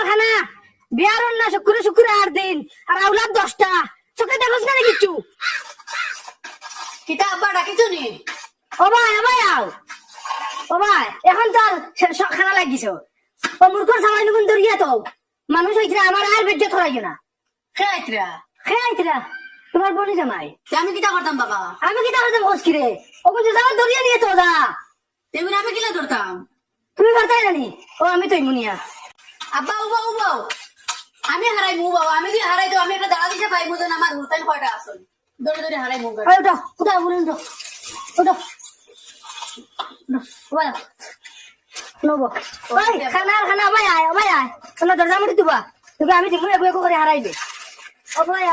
খানা বিয়ার না শুক্রে 8 দিন আর আউলাদ 10টা চোখে দেখোস না কিছু কিতা আব্বা ডাকিছো নি ও ভাই আও ও ভাই এখন তার খানা লাগিছ ও মূর্খর সামান্য গুণ দরিয়া তো মানুষ হইছে আমার আর বেজ্জে থরাইও না খেয়াইতরা তোমার বলি জামাই আমি কিতা করতাম বাবা আমি কি তাহলে বসকি রে ও বলছে যাওয়া দরিয়া নিয়ে তো যা তেমনি আমি কিলা ধরতাম তুমি বার্তাই জানি ও আমি তো মুনিয়া আব্বা উবাও আমি হারাই মু বাবা আমি যদি হারাই তো আমি একটা দাঁড়া দিতে পাই বুঝেন আমার হুতাই কয়টা আসল দৌড়ে হারাই মু ওই ওটা কোথায় বলুন তো ওটা ভাই নবো ভাই খানা ভাই আয় তোমরা দরজা মুড়ি দিবা তোকে আমি দেখবো এক করে হারাইবে ও ভাই